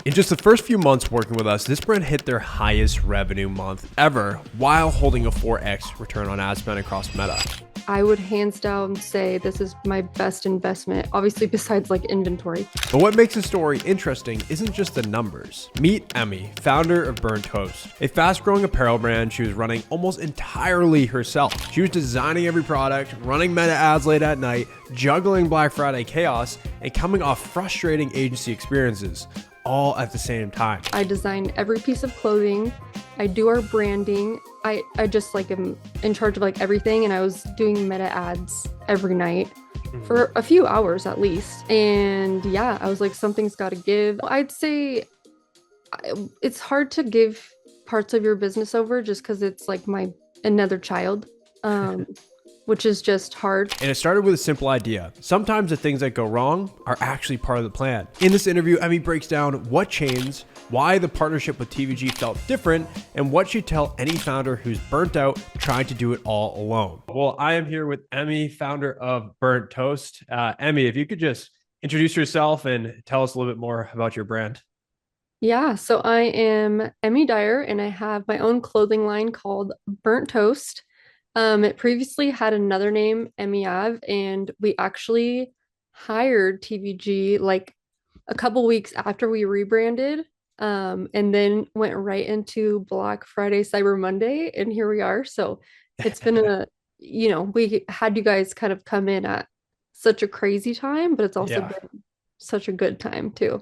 In just the first few months working with us, this brand hit their highest revenue month ever while holding a 4x return on ad spend across Meta. I would hands down say this is my best investment, obviously besides like inventory. But what makes the story interesting isn't just the numbers. Meet Emy, founder of Burnt Toast, a fast-growing apparel brand she was running almost entirely herself. She was designing every product, running Meta ads late at night, juggling Black Friday chaos, and coming off frustrating agency experiences, all at the same time. I design every piece of clothing. I do our branding. I just like am in charge of like everything, and I was doing Meta ads every night for a few hours at least. And yeah, I was like, something's got to give. I'd say it's hard to give parts of your business over just because it's like another child. Which is just hard. And it started with a simple idea. Sometimes the things that go wrong are actually part of the plan. In this interview, Emy breaks down what changed, why the partnership with TVG felt different, and what she'd tell any founder who's burnt out trying to do it all alone. Well, I am here with Emy, founder of Burnt Toast. Emy, if you could just introduce yourself and tell us a little bit more about your brand. Yeah, so I am Emy Dyer, and I have my own clothing line called Burnt Toast. It previously had another name, Emy Ave, and we actually hired TVG like a couple weeks after we rebranded, and then went right into Black Friday, Cyber Monday, and here we are. So it's been we had you guys kind of come in at such a crazy time, but it's also been such a good time too.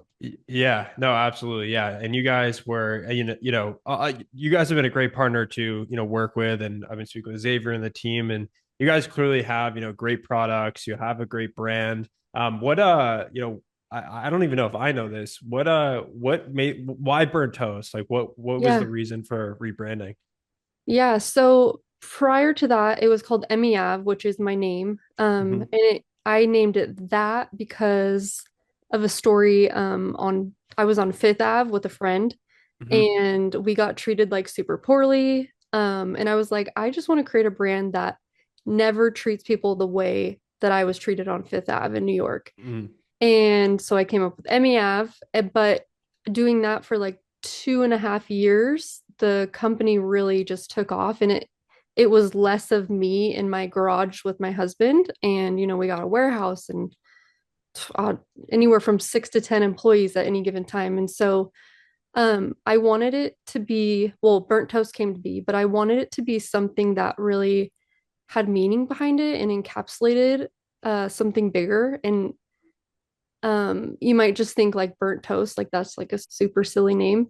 Yeah, no, absolutely. Yeah. And you guys were, you guys have been a great partner to, work with. And I've been speaking with Xavier and the team, and you guys clearly have, great products. You have a great brand. I don't even know if I know this. Why Burnt Toast? Like what was the reason for rebranding? Yeah. So prior to that, it was called Emy Ave, which is my name. I named it that because of a story I was on Fifth Ave with a friend, and we got treated like super poorly. And I was like, I just want to create a brand that never treats people the way that I was treated on Fifth Ave in New York. And so I came up with Emy Ave, but doing that for like 2.5 years, the company really just took off, and it was less of me in my garage with my husband. And, we got a warehouse and anywhere from 6 to 10 employees at any given time. And so I wanted it to be, well, Burnt Toast came to be, but I wanted it to be something that really had meaning behind it and encapsulated something bigger. And you might just think like Burnt Toast, like that's like a super silly name,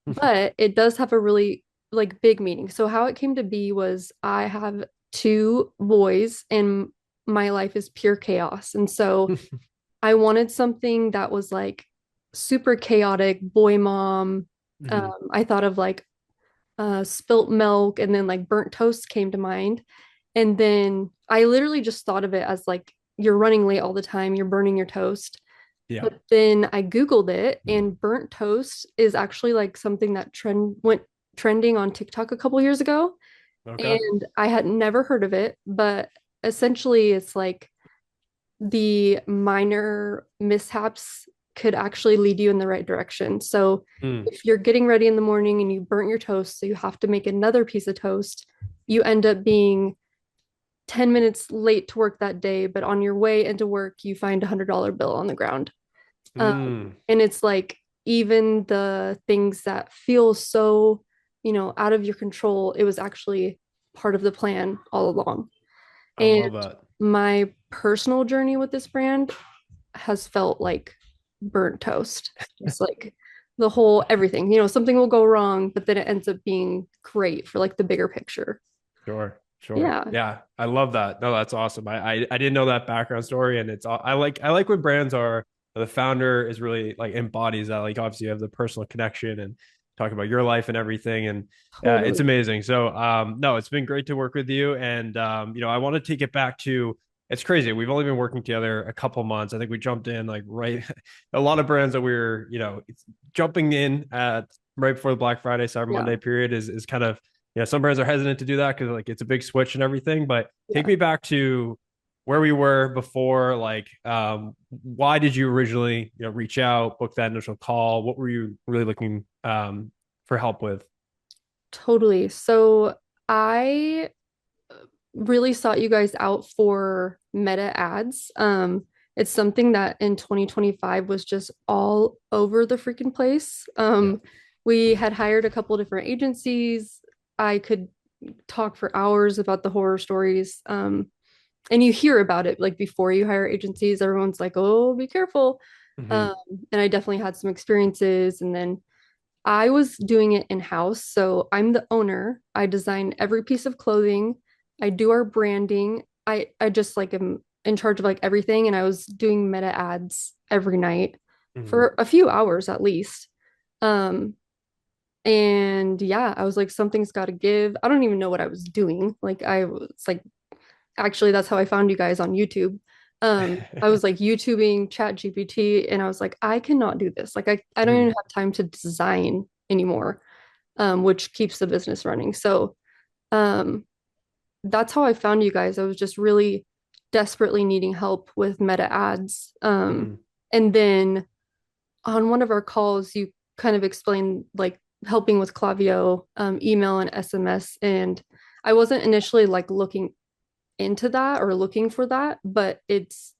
but it does have a really like big meaning. So how it came to be was I have 2 boys and my life is pure chaos. And so I wanted something that was like super chaotic, boy mom. I thought of like spilt milk, and then like burnt toast came to mind. And then I literally just thought of it as like you're running late all the time, you're burning your toast. Yeah. But then I Googled it, and burnt toast is actually like something that went trending on TikTok a couple years ago. Okay. And I had never heard of it, but essentially it's like the minor mishaps could actually lead you in the right direction. So if you're getting ready in the morning and you burnt your toast, so you have to make another piece of toast, you end up being 10 minutes late to work that day, but on your way into work, you find $100 bill on the ground. And it's like, even the things that feel so, out of your control, it was actually part of the plan all along. I love that. My personal journey with this brand has felt like burnt toast. It's like the whole everything, something will go wrong, but then it ends up being great for like the bigger picture. Sure. Yeah. I love that. No, that's awesome. I didn't know that background story, and I like when brands are, the founder is really like embodies that. Like obviously you have the personal connection and talk about your life and everything, and Totally. it's amazing. So no, it's been great to work with you, and I want to take it back to, it's crazy. We've only been working together a couple months. I think we jumped in like right a lot of brands that we were jumping in at right before the Black Friday Cyber Monday period is kind of, some brands are hesitant to do that because like it's a big switch and everything. But take me back to where we were before, like why did you originally, reach out, book that initial call? What were you really looking for help with? Totally. So I really sought you guys out for meta ads. It's something that in 2025 was just all over the freaking place. Yeah. We had hired a couple different agencies. I could talk for hours about the horror stories. And you hear about it like before you hire agencies, everyone's like, oh, be careful. Hmm. Um, and I definitely had some experiences. And then I was doing it in-house. So I'm the owner. I design every piece of clothing. I do our branding. I just like am in charge of like everything. And I was doing meta ads every night Hmm. for a few hours at least. Um, and yeah, I was like, something's got to give. I don't even know what I was doing. Like I was like, actually, that's how I found you guys on YouTube. I was like YouTubing Chat GPT and I was like, I cannot do this. Like I don't even Hmm. have time to design anymore, which keeps the business running. So um, that's how I found you guys. I was just really desperately needing help with meta ads. Hmm. And then on one of our calls, you kind of explained like helping with Clavio, email and SMS. And I wasn't initially like looking into that or looking for that, but it's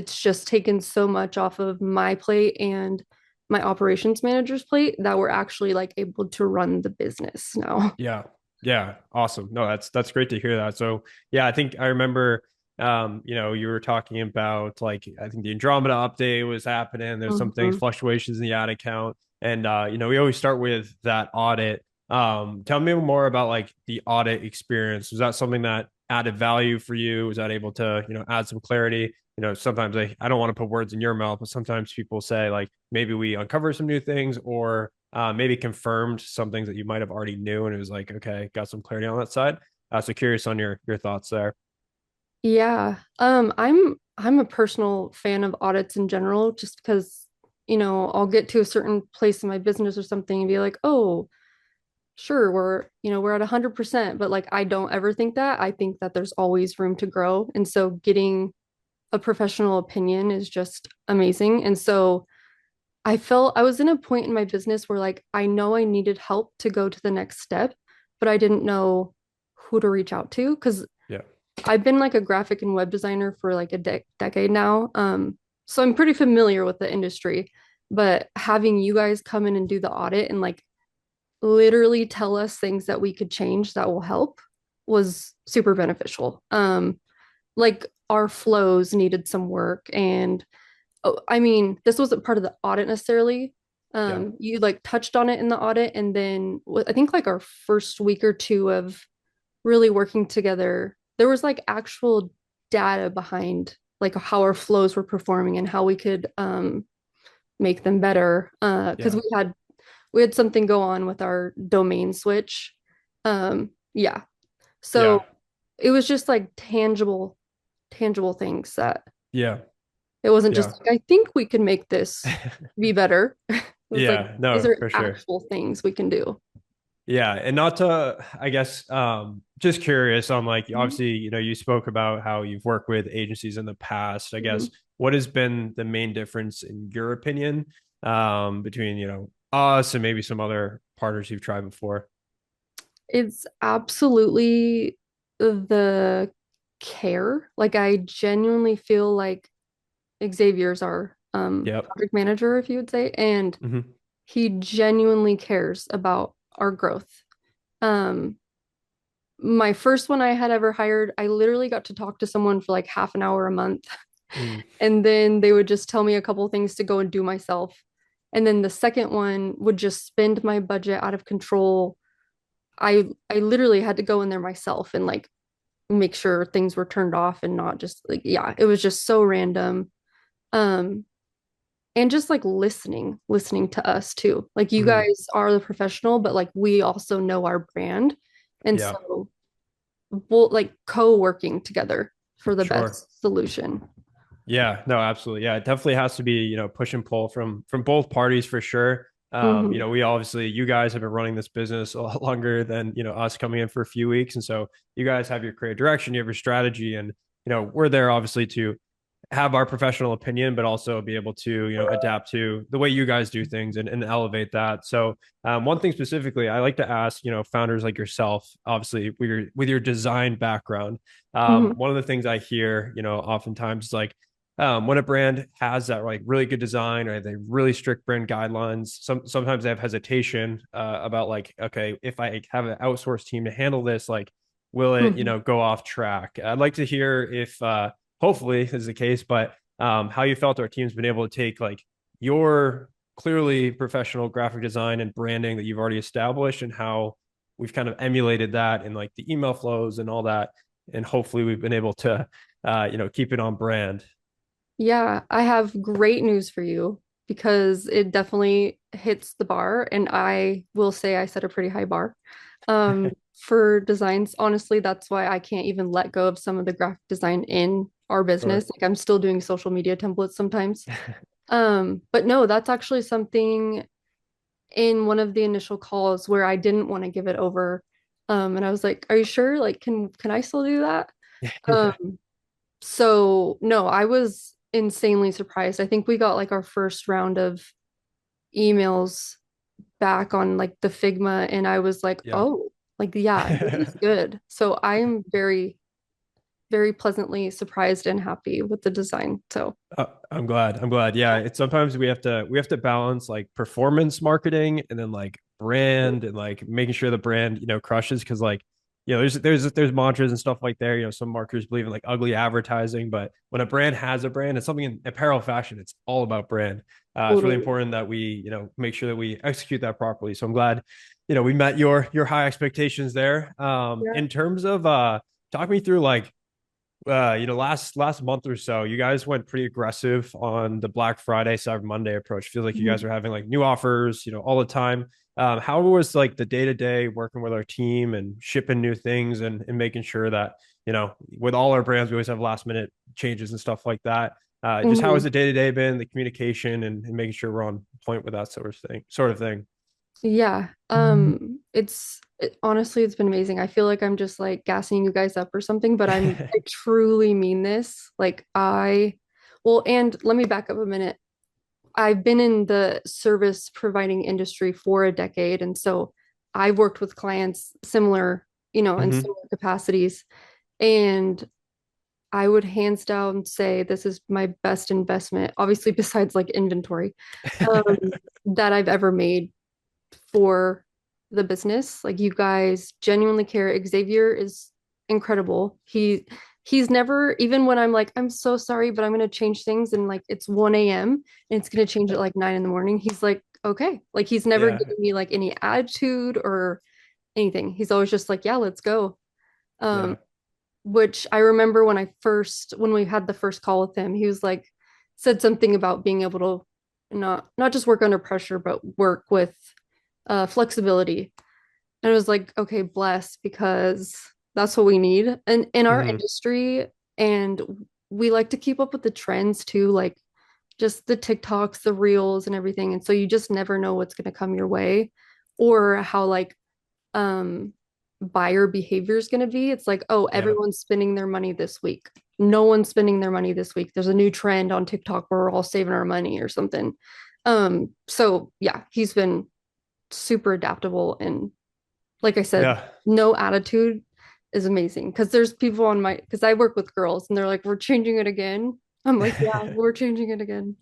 just taken so much off of my plate and my operations manager's plate that we're actually like able to run the business now. Yeah. Yeah. Awesome. No, that's great to hear that. So yeah, I think I remember you were talking about like I think the Andromeda update was happening. There's some things, Mhm. fluctuations in the ad account. And we always start with that audit. Tell me more about like the audit experience. Was that something that added value for you? Was that able to, add some clarity? Sometimes I don't want to put words in your mouth, but sometimes people say like maybe we uncover some new things or maybe confirmed some things that you might have already knew, and it was like, okay, got some clarity on that side. So curious on your thoughts there. Yeah. I'm a personal fan of audits in general, just because, I'll get to a certain place in my business or something and be like, oh, sure, we're at 100%, but like I don't ever think that. I think that there's always room to grow. And so getting a professional opinion is just amazing. And so I felt I was in a point in my business where like I know I needed help to go to the next step, but I didn't know who to reach out to because Yeah. I've been like a graphic and web designer for like a decade now. So I'm pretty familiar with the industry, but having you guys come in and do the audit and like literally tell us things that we could change that will help was super beneficial. Like our flows needed some work and oh, I mean, this wasn't part of the audit necessarily. Yeah. You like touched on it in the audit, and then I think like our first week or two of really working together, there was like actual data behind like how our flows were performing and how we could make them better. Because Yeah. we had something go on with our domain switch. Yeah. So Yeah. it was just like tangible things that Yeah. it wasn't just Yeah. like, I think we can make this be better. It was like, Yeah. these No, are for sure. actual things we can do. Yeah, and not to, I guess, just curious on like, Mhm. obviously, you spoke about how you've worked with agencies in the past. I Mhm. guess what has been the main difference in your opinion, between, us and maybe some other partners you've tried before? It's absolutely the care. Like I genuinely feel like Xavier's our Yep. project manager, if you would say, and Hmm. he genuinely cares about our growth. Um, my first one I had ever hired, I literally got to talk to someone for like half an hour a month. Mm. And then they would just tell me a couple things to go and do myself. And then the second one would just spend my budget out of control. I literally had to go in there myself and like make sure things were turned off and not just like yeah, it was just so random. Um and just like listening to us too. Like you Hmm. guys are the professional, but like we also know our brand. And Yeah. so we'll like co-working together for the Sure. best solution. Yeah, no, absolutely. Yeah, it definitely has to be, push and pull from both parties for sure. Mhm. We obviously you guys have been running this business a lot longer than, us coming in for a few weeks. And so you guys have your creative direction, you have your strategy. And we're there obviously to have our professional opinion, but also be able to, adapt to the way you guys do things and elevate that. So, one thing specifically, I like to ask, founders like yourself, obviously with your design background, Mhm. one of the things I hear, oftentimes is like, when a brand has that like really good design or they really strict brand guidelines, sometimes they have hesitation about like, okay, if I have an outsourced team to handle this, like, will it, Mhm. go off track? I'd like to hear if hopefully is the case, but how you felt our team's been able to take like your clearly professional graphic design and branding that you've already established and how we've kind of emulated that in like the email flows and all that. And hopefully we've been able to, keep it on brand. Yeah, I have great news for you because it definitely hits the bar, and I will say I set a pretty high bar for designs. Honestly, that's why I can't even let go of some of the graphic design in our Sure. business. Like I'm still doing social media templates sometimes. But no, that's actually something in one of the initial calls where I didn't want to give it over. And I was like, "Are you sure? Like, can I still do that?" Yeah. Um, so no, I was insanely surprised. I think we got like our first round of emails back on like the Figma, and I was like, Yeah. oh, like yeah, this is good. So I'm very, very pleasantly surprised and happy with the design. So I'm glad. I'm glad. Yeah, it's sometimes we have to balance like performance marketing and then like brand and like making sure the brand, crushes because like, there's mantras and stuff like there. Some marketers believe in like ugly advertising, but when a brand has a brand, it's something in apparel fashion, it's all about brand. It's really totally. important that we, make sure that we execute that properly. So I'm glad, we met your high expectations there. Yeah. In terms of talk me through like last month or so, you guys went pretty aggressive on the Black Friday, Cyber Monday approach. Feels like you guys Mhm. are having like new offers, all the time. How was like the day to day working with our team and shipping new things and making sure that, with all our brands, we always have last minute changes and stuff like that. Just how has Mhm. the day to day been, the communication and making sure we're on point with that sort of thing. Yeah. Honestly, it's been amazing. I feel like I'm just like gassing you guys up or something, but I truly mean this. Well, and let me back up a minute. I've been in the service providing industry for a decade, and so I've worked with clients similar, in Hmm. similar capacities. And I would hands down say this is my best investment, obviously besides like inventory, um, that I've ever made for the business. Like you guys genuinely care. Xavier is incredible. He's never, even when I'm like, I'm so sorry, but I'm gonna change things and like it's 1 a.m. and it's gonna change at like 9 in the morning. He's like, okay. Like he's never Yeah. given me like any attitude or anything. He's always just like, yeah, let's go. Um, Yeah. which I remember when we had the first call with him, he was like, said something about being able to not just work under pressure, but work with flexibility. And it was like, okay, bless, because that's what we need. And in our Hmm. industry, and we like to keep up with the trends too, like just the TikToks, the reels, and everything. And so you just never know what's going to come your way or how like um buyer behavior is going to be. It's like, oh, Yeah. everyone's spending their money this week. No one's spending their money this week. There's a new trend on TikTok where we're all saving our money or something. So yeah, he's been super adaptable and like I said, Yeah. no attitude is amazing because there's people on my because I work with girls and they're like, we're changing it again. I'm like, yeah, we're changing it again.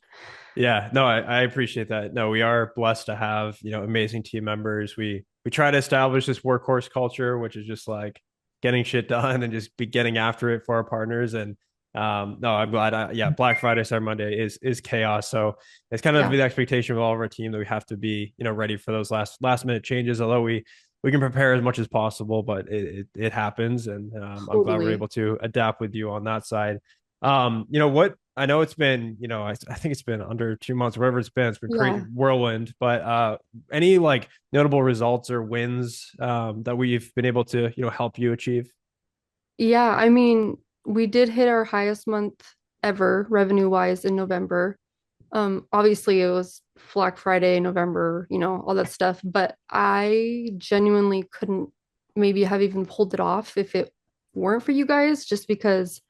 Yeah, no, I appreciate that. No, we are blessed to have, amazing team members. We try to establish this workhorse culture, which is just like getting shit done and just be getting after it for our partners. And no, I'm glad. Yeah, Black Friday, Cyber Monday is chaos. So it's kind of Yeah, the expectation of all of our team that we have to be, ready for those last minute changes. Although we can prepare as much as possible, but it happens, and I'm glad we're totally. able to adapt with you on that side. What I know it's been, I think it's been under 2 months, whatever it's been. It's been crazy Yeah. whirlwind. But any like notable results or wins that we've been able to, help you achieve? Yeah, I mean, we did hit our highest month ever revenue wise in November. Obviously it was Black Friday, November, all that stuff, but I genuinely couldn't maybe have even pulled it off if it weren't for you guys, just because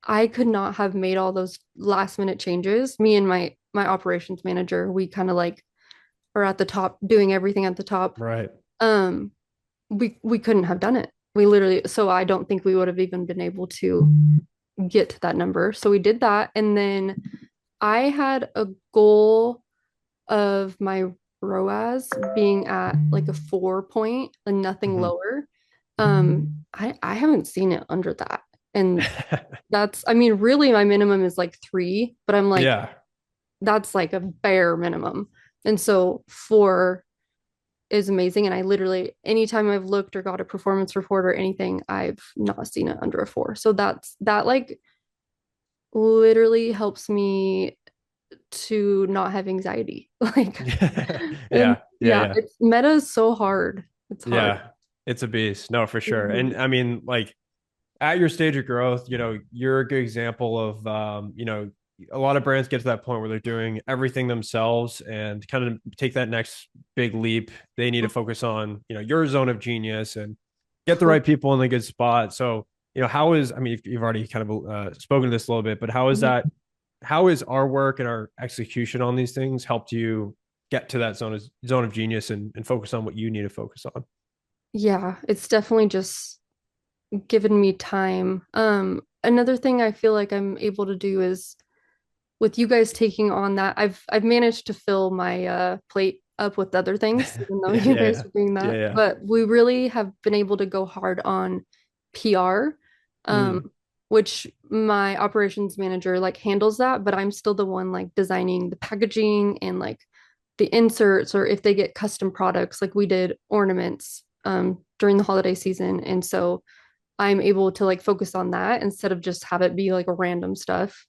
I could not have made all those last minute changes. Me and my operations manager, we kind of like are at the top doing everything at the top. Right. Um, we couldn't have done it. We literally, so I don't think we would have even been able to get to that number. So we did that. And then I had a goal of my ROAS being at like a 4 point and nothing Mhm. lower. I haven't seen it under that. And that's, I mean, really my minimum is like 3, but I'm like, Yeah. that's like a bare minimum. And so 4 is amazing. And I literally, anytime I've looked or got a performance report or anything, I've not seen it under a 4. So that like literally helps me to not have anxiety. Like, and Yeah. Yeah. yeah, Yeah. it's meta is so hard. It's hard. Yeah. It's a beast. No, for sure. And Mhm. I mean, like at your stage of growth, you're a good example of, a lot of brands get to that point where they're doing everything themselves and kind of take that next big leap. They need to focus on, your zone of genius and get the right people in the good spot. So, I mean, you've already kind of spoken to this a little bit, but how is our work and our execution on these things helped you get to that zone of genius and focus on what you need to focus on? Yeah, it's definitely just given me time. Another thing I feel like I'm able to do is with you guys taking on that, I've managed to fill my plate up with other things, even though Yeah, you guys yeah, are doing yeah, that. yeah. But we really have been able to go hard on PR, Mm, which my operations manager like handles that, but I'm still the one like designing the packaging and like the inserts, or if they get custom products, like we did ornaments during the holiday season. And so I'm able to like focus on that instead of just have it be like a random stuff.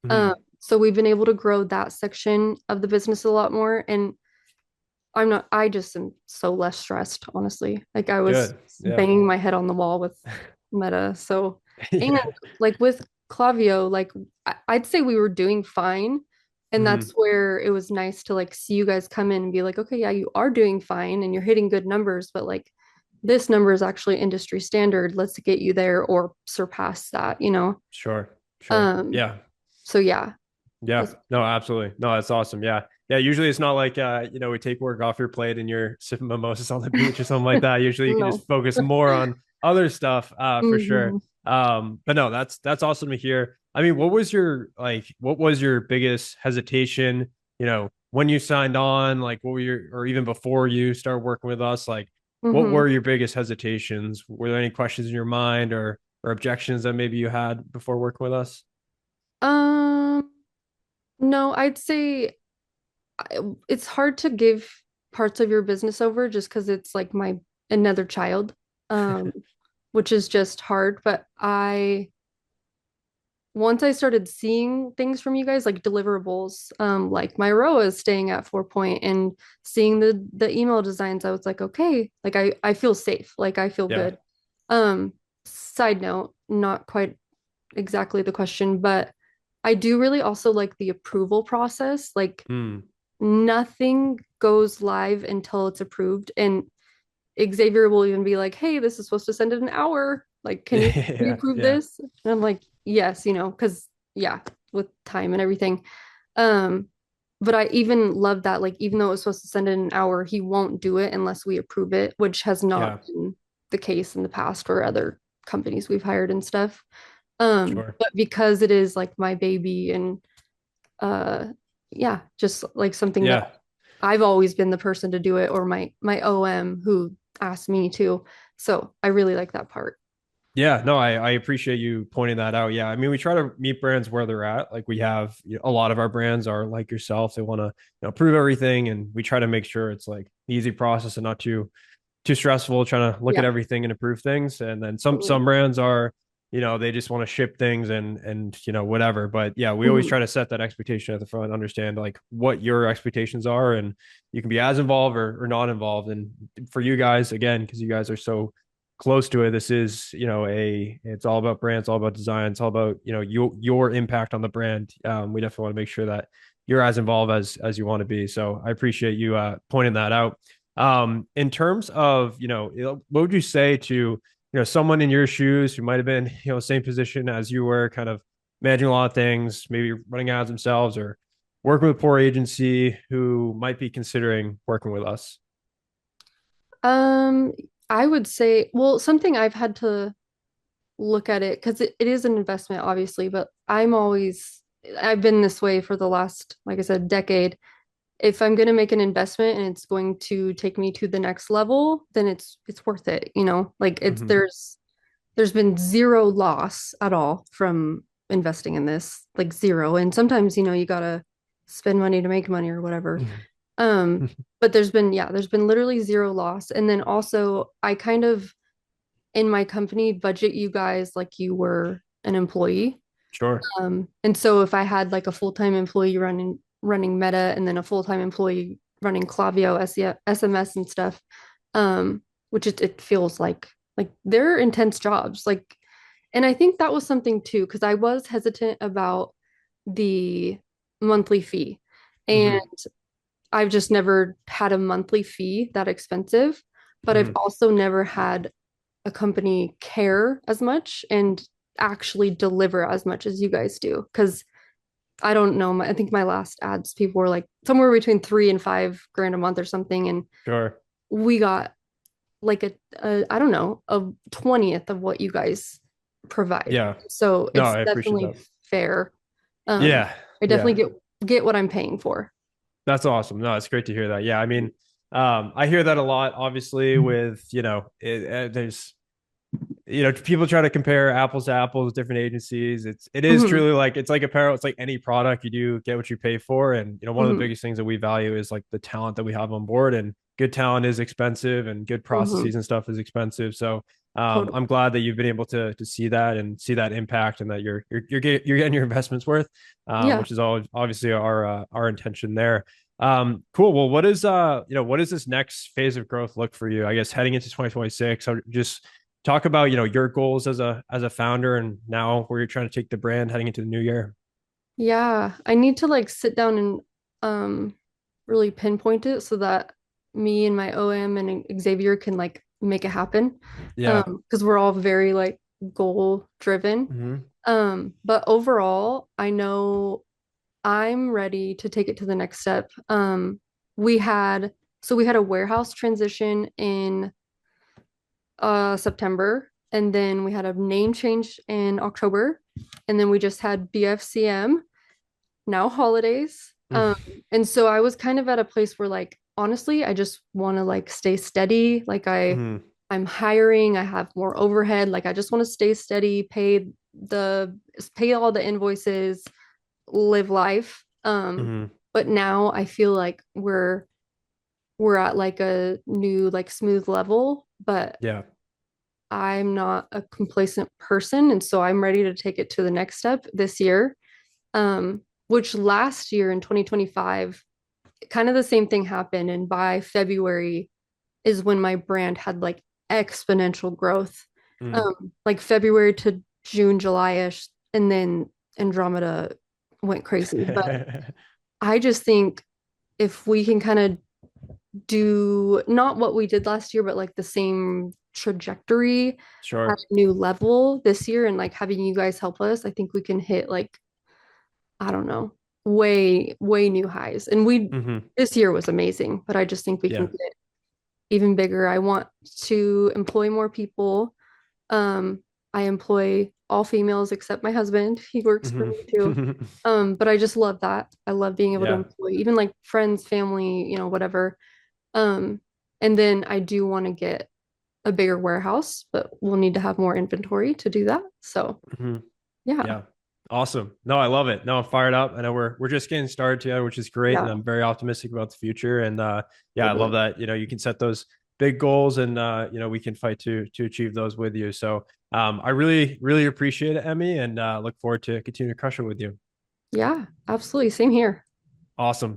mm. So we've been able to grow that section of the business a lot more. And I just am so less stressed, honestly. Like I was Good. Yeah. banging my head on the wall with Meta. So, and Yeah. like with Clavio, like I'd say we were doing fine. And that's Mhm. where it was nice to like see you guys come in and be like, okay, yeah, you are doing fine and you're hitting good numbers, but like this number is actually industry standard. Let's get you there or surpass that, you know? Sure. Sure. Um, Yeah. so yeah, Yeah. that's No, absolutely. No, that's awesome. Yeah. Yeah. Usually it's not like, we take work off your plate and you're sipping mimosas on the beach or something like that. Usually you can no. just focus more on other stuff, for sure. Mhm. But no, that's awesome to hear. I mean, what was your biggest hesitation, when you signed on, like what were or even before you started working with us, like what Mhm. were your biggest hesitations? Were there any questions in your mind or objections that maybe you had before working with us? Um, no, I'd say it's hard to give parts of your business over just because it's like my another child, um, which is just hard. But once I started seeing things from you guys, like deliverables, like my ROA is staying at 4 point, and seeing the email designs, I was like, okay, like I feel safe, like I feel Yeah. good. Um, Side note, not quite exactly the question, but I do really also like the approval process. Like Hmm. nothing goes live until it's approved. And Xavier will even be like, hey, this is supposed to send in an hour. Like, can you Yeah, approve yeah, this? And I'm like, yes, because yeah, with time and everything. Um, but I even love that, like, even though it was supposed to send in an hour, he won't do it unless we approve it, which has not yeah, been the case in the past for other companies we've hired and stuff. sure. But because it is like my baby and uh yeah, just like something that Yeah. I've always been the person to do it, or my OM who asked me to. So I really like that part. Yeah, no, I appreciate you pointing that out. Yeah, I mean, we try to meet brands where they're at. Like we have, a lot of our brands are like yourself. They want to, prove everything, and we try to make sure it's like the easy process and not too stressful. Trying to look at Yeah, everything and improve things. And then totally. some brands are, they just want to ship things and whatever. But yeah, we always Mhm. try to set that expectation at the front, understand like what your expectations are, and you can be as involved or not involved. And for you guys, again, because you guys are so close to it, this is it's all about brands, all about design, it's all about your impact on the brand. We definitely want to make sure that you're as involved as you want to be. So I appreciate you pointing that out. In terms of what would you say to someone in your shoes who might have been same position as you were, kind of managing a lot of things, maybe running ads themselves or working with a poor agency who might be considering working with us? Um, I would say, well, something I've had to look at it because it is an investment, obviously, but I've been this way for the last, like I said, decade. If I'm going to make an investment and it's going to take me to the next level, then it's worth it, you know? Like Hmm. there's been zero loss at all from investing in this, like zero. And sometimes, you gotta spend money to make money or whatever. Um, but there's been literally zero loss. And then also I kind of in my company budget you guys like you were an employee. Sure. And so if I had like a full-time employee running Meta and then a full-time employee running Klaviyo, SMS and stuff, which it feels like they're intense jobs. Like, and I think that was something too, because I was hesitant about the monthly fee. And Hmm. I've just never had a monthly fee that expensive, but I've Hmm. also never had a company care as much and actually deliver as much as you guys do. Because I don't know, I think my last ads, people were like somewhere between 3 and 5 grand a month or something. And Sure. we got like I don't know, a 20th of what you guys provide. Yeah. So No, it's I appreciate definitely that. fair. Um, Yeah. I definitely Yeah. get what I'm paying for. That's awesome. No, it's great to hear that. Yeah. I mean, I hear that a lot, obviously, with, there's, people try to compare apples to apples with different agencies. It is Hmm. truly like it's like apparel. It's like any product, you do get what you pay for. And one of the Hmm. biggest things that we value is like the talent that we have on board. And good talent is expensive, and good processes Hmm. and stuff is expensive. So I'm Totally. glad that you've been able to see that and see that impact, and that you're getting your investments worth, Yeah. which is all obviously our intention there. Cool. Well, what does this next phase of growth look for you? I guess heading into 2026. So just talk about your goals as a founder, and now where you're trying to take the brand heading into the new year. Yeah. I need to like sit down and um really pinpoint it so that me and my OM and Xavier can like make it happen. Yeah. Because we're all very like goal driven. Hmm. But overall, I know I'm ready to take it to the next step. We had we had a warehouse transition in September, and then we had a name change in October, and then we just had BFCM, now holidays. And so I was kind of at a place where like honestly, I just want to like stay steady. Like Hmm. I'm hiring, I have more overhead, like I just want to stay steady, the pay all the invoices, live life. Hmm. But now I feel like we're at like a new like smooth level, but Yeah. I'm not a complacent person, and so I'm ready to take it to the next step this year. Which last year in 2025, kind of the same thing happened, and by February is when my brand had like exponential growth. Hmm. Like February to June, July-ish, and then Andromeda went crazy. But I just think if we can kind of do not what we did last year, but like the same trajectory at Sure. a new level this year and like having you guys help us, I think we can hit like, I don't know, way new highs. And Hmm. this year was amazing, but I just think we can Yeah. get even bigger. I want to employ more people. Um, I employ all females except my husband. He works for Hmm. me too. But I just love that. I love being able to Yeah. employ even like friends, family, whatever. Um, and then I do want to get a bigger warehouse, but we'll need to have more inventory to do that. So Hmm. yeah, Yeah. Awesome. No, I love it. No, I'm fired up. I know we're just getting started together, which is great. And yeah, I'm very optimistic about the future. And yeah, I love totally. that, you can set those big goals, and we can fight to achieve those with you. So I really, really appreciate it, Emmy, and look forward to continue to crush it with you. Yeah, absolutely. Same here. Awesome.